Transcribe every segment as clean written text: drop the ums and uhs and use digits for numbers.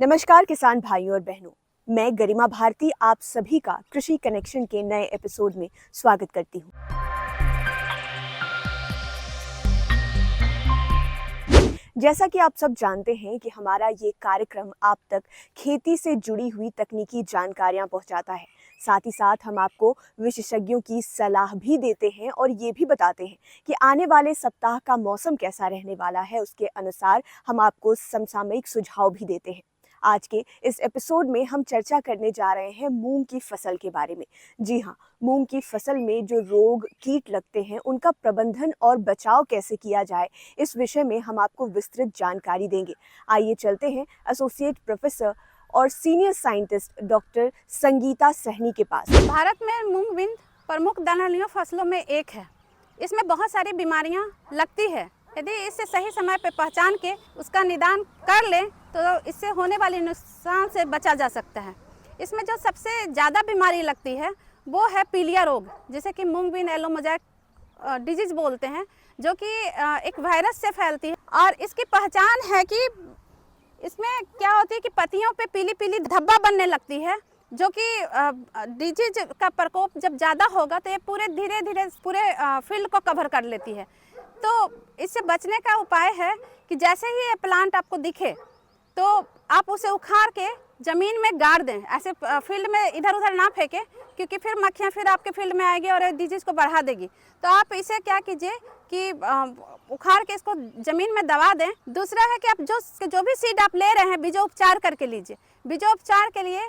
नमस्कार किसान भाइयों और बहनों। मैं गरिमा भारती आप सभी का कृषि कनेक्शन के नए एपिसोड में स्वागत करती हूँ। जैसा कि आप सब जानते हैं कि हमारा ये कार्यक्रम आप तक खेती से जुड़ी हुई तकनीकी जानकारियां पहुंचाता है। साथ ही साथ हम आपको विशेषज्ञों की सलाह भी देते हैं और ये भी बताते हैं कि आने वाले सप्ताह का मौसम कैसा रहने वाला है। उसके अनुसार हम आपको समसामयिक सुझाव भी देते हैं। आज के इस एपिसोड में हम चर्चा करने जा रहे हैं मूंग की फसल के बारे में। जी हाँ, मूंग की फसल में जो रोग कीट लगते हैं उनका प्रबंधन और बचाव कैसे किया जाए, इस विषय में हम आपको विस्तृत जानकारी देंगे। आइए चलते हैं एसोसिएट प्रोफेसर और senior scientist doctor Sangeeta Sahni के पास। भारत में मूंग बीन प्रमुख दलहनी फसलों में एक है। इसमें बहुत सारी बीमारियां लगती है। यदि इसे सही समय पर पहचान के उसका निदान कर लें तो इससे होने वाले नुकसान से बचा जा सकता है। इसमें जो सबसे ज़्यादा बीमारी लगती है वो है पीलिया रोग, जिसे कि मूंग बीन येलो मोज़ेक डिजीज बोलते हैं, जो कि एक वायरस से फैलती है। और इसकी पहचान है कि इसमें क्या होती है कि पत्तियों पे पीली पीली धब्बा बनने लगती है, जो कि डिजीज का प्रकोप जब ज़्यादा होगा तो ये पूरे धीरे धीरे पूरे फील्ड को कवर कर लेती है। तो इससे बचने का उपाय है कि जैसे ही ये प्लांट आपको दिखे तो आप उसे उखाड़ के ज़मीन में गाड़ दें। ऐसे फील्ड में इधर उधर ना फेंकें, क्योंकि फिर मक्खियाँ फिर आपके फील्ड में आएगी और डिजीज़ को बढ़ा देगी। तो आप इसे क्या कीजिए कि उखाड़ के इसको ज़मीन में दबा दें। दूसरा है कि आप जो भी सीड आप ले रहे हैं बीजोपचार करके लीजिए। बीजोपचार के लिए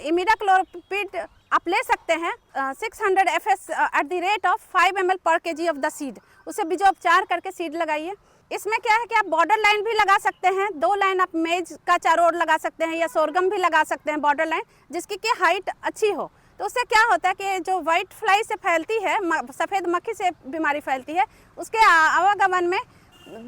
इमिडाक्लोप्रिड आप ले सकते हैं 600 FS at the rate of 5 ml पर kg ऑफ द सीड। उसे बीजोपचार करके सीड लगाइए। इसमें क्या है कि आप बॉर्डर लाइन भी लगा सकते हैं। 2 लाइन आप मेज का चारों ओर लगा सकते हैं या सोरगम भी लगा सकते हैं बॉर्डर लाइन, जिसकी कि हाइट अच्छी हो। तो उससे क्या होता है कि जो वाइट फ्लाई से फैलती है, सफ़ेद मक्खी से बीमारी फैलती है, उसके आवागमन में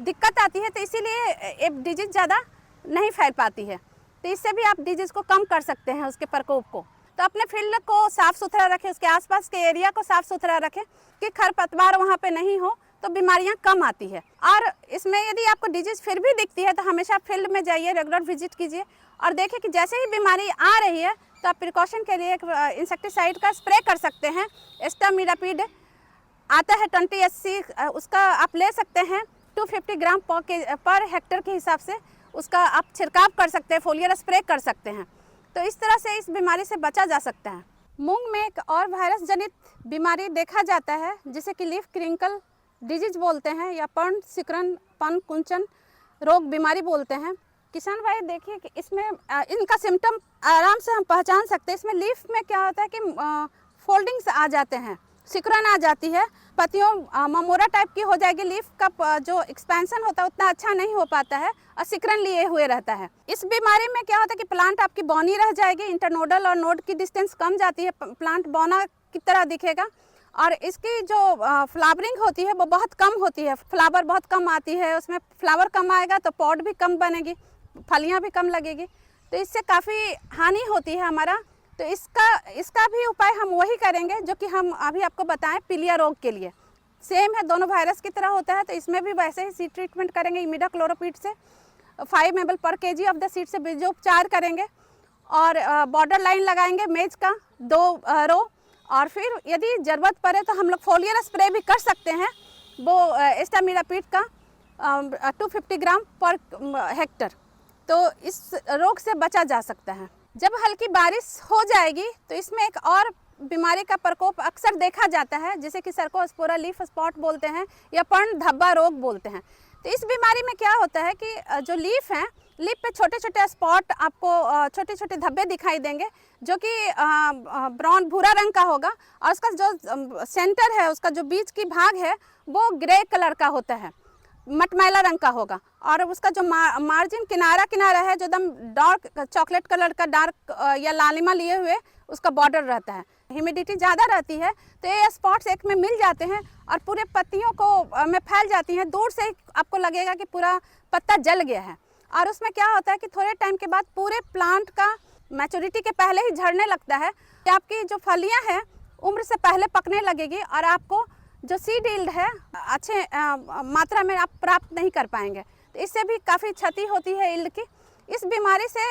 दिक्कत आती है। तो इसीलिए ये डिजीज ज़्यादा नहीं फैल पाती है। तो इससे भी आप डिजीज़ को कम कर सकते हैं, उसके प्रकोप को। तो अपने फील्ड को साफ़ सुथरा रखें, उसके आसपास के एरिया को साफ़ सुथरा रखें कि खरपतवार वहाँ पे नहीं हो, तो बीमारियाँ कम आती है। और इसमें यदि आपको डिजीज़ फिर भी दिखती है तो हमेशा फील्ड में जाइए, रेगुलर विजिट कीजिए और देखिए कि जैसे ही बीमारी आ रही है तो आप प्रिकॉशन के लिए इंसेक्टिसाइड का स्प्रे कर सकते हैं। एस्टामिडापिड आता है 20 SC, उसका आप ले सकते हैं 250 ग्राम पर हेक्टर के हिसाब से उसका आप छिड़काव कर सकते हैं, फोलियर स्प्रे कर सकते हैं। तो इस तरह से इस बीमारी से बचा जा सकता है। मूंग में एक और वायरस जनित बीमारी देखा जाता है, जिसे कि लीफ क्रिंकल डिजीज बोलते हैं या पर्ण सिकुड़न पन कुंचन रोग बीमारी बोलते हैं। किसान भाई देखिए कि इसमें इनका सिम्टम आराम से हम पहचान सकते हैं। इसमें लीफ में क्या होता है कि फोल्डिंग्स आ जाते हैं, सिकुड़न आ जाती है, पत्तियों ममोरा टाइप की हो जाएगी। लीफ का जो एक्सपेंशन होता है उतना अच्छा नहीं हो पाता है और सिकुड़न लिए हुए रहता है। इस बीमारी में क्या होता है कि प्लांट आपकी बौनी रह जाएगी, इंटरनोडल और नोड की डिस्टेंस कम जाती है, प्लांट बौना की तरह दिखेगा। और इसकी जो फ्लावरिंग होती है वो बहुत कम होती है, फ्लावर बहुत कम आती है। उसमें फ्लावर कम आएगा तो पॉड भी कम बनेगी, फलियाँ भी कम लगेगी। तो इससे काफ़ी हानि होती है हमारा। तो इसका भी उपाय हम वही करेंगे जो कि हम अभी आपको बताएं पीलिया रोग के लिए। सेम है, दोनों वायरस की तरह होता है। तो इसमें भी वैसे ही सीड ट्रीटमेंट करेंगे, इमिडाक्लोप्रिड से 5 ml पर kg ऑफ द सीड से बीजोपचार करेंगे और बॉर्डर लाइन लगाएंगे मेज का 2 रो। और फिर यदि ज़रूरत पड़े तो हम लोग फोलियर स्प्रे भी कर सकते हैं, वो एस्टामिडापिड का 250 ग्राम पर हेक्टर। तो इस रोग से बचा जा सकता है। जब हल्की बारिश हो जाएगी तो इसमें एक और बीमारी का प्रकोप अक्सर देखा जाता है, जिसे कि सर्कोस्पोरा लीफ स्पॉट बोलते हैं या पर्ण धब्बा रोग बोलते हैं। तो इस बीमारी में क्या होता है कि जो लीफ हैं, लीफ पे छोटे छोटे स्पॉट आपको छोटे छोटे धब्बे दिखाई देंगे, जो कि ब्राउन भूरा रंग का होगा। और उसका जो सेंटर है, उसका जो बीच की भाग है वो ग्रे कलर का होता है, मटमैला रंग का होगा। और उसका जो मार्जिन किनारा है जो एकदम डार्क चॉकलेट कलर का, डार्क या लालिमा लिए हुए उसका बॉर्डर रहता है। ह्यूमिडिटी ज़्यादा रहती है तो ये स्पॉट्स एक में मिल जाते हैं और पूरे पत्तियों को में फैल जाती हैं। दूर से आपको लगेगा कि पूरा पत्ता जल गया है। और उसमें क्या होता है कि थोड़े टाइम के बाद पूरे प्लांट का मैच्योरिटी के पहले ही झड़ने लगता है कि आपकी जो फलियाँ हैं उम्र से पहले पकने लगेगी और आपको जो सीड यील्ड है अच्छे मात्रा में आप प्राप्त नहीं कर पाएंगे। तो इससे भी काफ़ी क्षति होती है यील्ड की। इस बीमारी से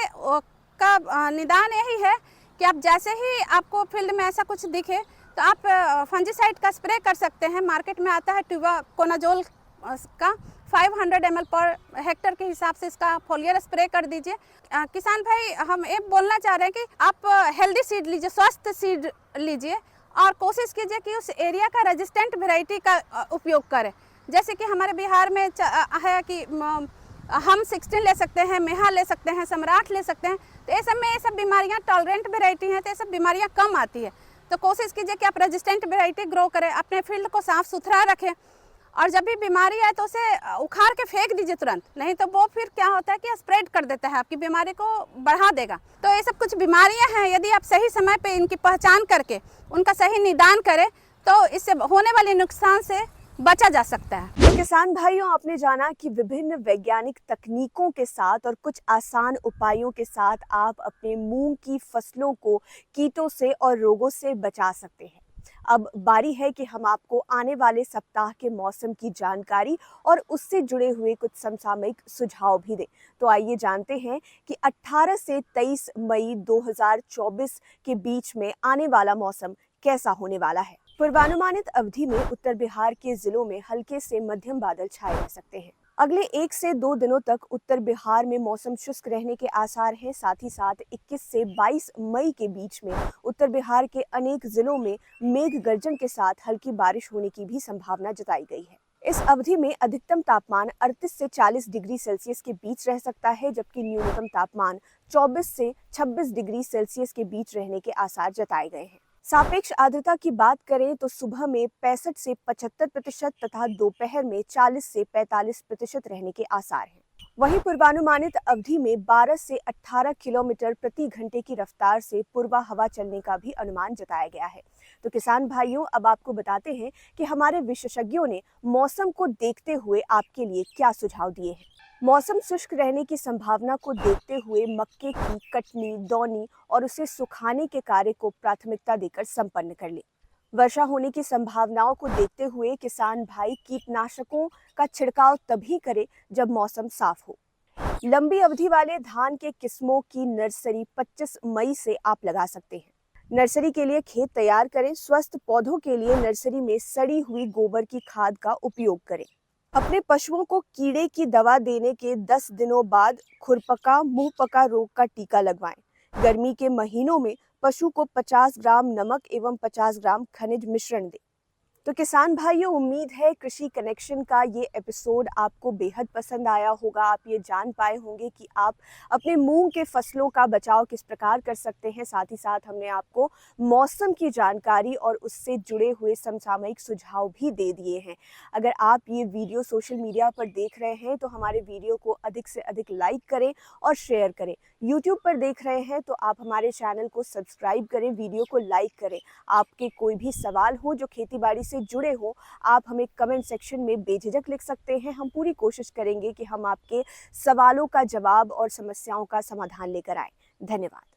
का निदान यही है कि आप जैसे ही आपको फील्ड में ऐसा कुछ दिखे तो आप फंजीसाइड का स्प्रे कर सकते हैं। मार्केट में आता है ट्यूबाकोनाजोल का 500 ml पर हेक्टर के हिसाब से इसका फोलियर स्प्रे कर दीजिए। किसान भाई, हम ये बोलना चाह रहे हैं कि आप हेल्दी सीड लीजिए, स्वस्थ सीड लीजिए और कोशिश कीजिए कि उस एरिया का रेजिस्टेंट वेराइटी का उपयोग करें। जैसे कि हमारे बिहार में है कि हम 16 ले सकते हैं, मेहा ले सकते हैं, सम्राट ले सकते हैं। तो ये सब में ये सब बीमारियां टॉलरेंट वेराइटी हैं, तो ये सब बीमारियां कम आती है। तो कोशिश कीजिए कि आप रेजिस्टेंट वेराइटी ग्रो करें, अपने फील्ड को साफ सुथरा रखें और जब भी बीमारी आए तो उसे उखाड़ के फेंक दीजिए तुरंत, नहीं तो वो फिर क्या होता है कि स्प्रेड कर देता है, आपकी बीमारी को बढ़ा देगा। तो ये सब कुछ बीमारियां हैं, यदि आप सही समय पे इनकी पहचान करके उनका सही निदान करें तो इससे होने वाले नुकसान से बचा जा सकता है। तो किसान भाइयों, आपने जाना कि विभिन्न वैज्ञानिक तकनीकों के साथ और कुछ आसान उपायों के साथ आप अपने मूंग की फसलों को कीटों से और रोगों से बचा सकते हैं। अब बारी है कि हम आपको आने वाले सप्ताह के मौसम की जानकारी और उससे जुड़े हुए कुछ समसामयिक सुझाव भी दें। तो आइए जानते हैं कि 18 से 23 मई 2024 के बीच में आने वाला मौसम कैसा होने वाला है। पूर्वानुमानित अवधि में उत्तर बिहार के जिलों में हल्के से मध्यम बादल छाए रह सकते हैं। अगले 1 से 2 दिनों तक उत्तर बिहार में मौसम शुष्क रहने के आसार हैं। साथ ही साथ 21 से 22 मई के बीच में उत्तर बिहार के अनेक जिलों में मेघ गर्जन के साथ हल्की बारिश होने की भी संभावना जताई गई है। इस अवधि में अधिकतम तापमान 38 से 40 डिग्री सेल्सियस के बीच रह सकता है, जबकि न्यूनतम तापमान 24 से 26 डिग्री सेल्सियस के बीच रहने के आसार जताए गए हैं। सापेक्ष आर्द्रता की बात करें तो सुबह में 65 से 75% तथा दोपहर में 40 से 45% रहने के आसार हैं। वहीं पूर्वानुमानित अवधि में 12 से 18 किलोमीटर प्रति घंटे की रफ्तार से पूर्वा हवा चलने का भी अनुमान जताया गया है। तो किसान भाइयों, अब आपको बताते हैं कि हमारे विशेषज्ञों ने मौसम को देखते हुए आपके लिए क्या सुझाव दिए हैं। मौसम शुष्क रहने की संभावना को देखते हुए मक्के की कटनी, दौनी और उसे सुखाने के कार्य को प्राथमिकता देकर संपन्न कर ले। वर्षा होने की संभावनाओं को देखते हुए किसान भाई कीटनाशकों का छिड़काव तभी करे जब मौसम साफ हो। लंबी अवधि वाले धान के किस्मों की नर्सरी 25 मई से आप लगा सकते हैं। नर्सरी के लिए खेत तैयार करें। स्वस्थ पौधों के लिए नर्सरी में सड़ी हुई गोबर की खाद का उपयोग करें। अपने पशुओं को कीड़े की दवा देने के 10 दिनों बाद खुरपका मुंहपका रोग का टीका लगवाएं। गर्मी के महीनों में पशु को 50 ग्राम नमक एवं 50 ग्राम खनिज मिश्रण दें। तो किसान भाइयों, उम्मीद है कृषि कनेक्शन का ये एपिसोड आपको बेहद पसंद आया होगा। आप ये जान पाए होंगे कि आप अपने मूंग के फसलों का बचाव किस प्रकार कर सकते हैं। साथ ही साथ हमने आपको मौसम की जानकारी और उससे जुड़े हुए समसामयिक सुझाव भी दे दिए हैं। अगर आप ये वीडियो सोशल मीडिया पर देख रहे हैं तो हमारे वीडियो को अधिक से अधिक लाइक करें और शेयर करें। यूट्यूब पर देख रहे हैं तो आप हमारे चैनल को सब्सक्राइब करें, वीडियो को लाइक करें। आपके कोई भी सवाल हो जो खेतीबाड़ी से जुड़े हो, आप हमें कमेंट सेक्शन में बेझिझक लिख सकते हैं। हम पूरी कोशिश करेंगे कि हम आपके सवालों का जवाब और समस्याओं का समाधान लेकर आए। धन्यवाद।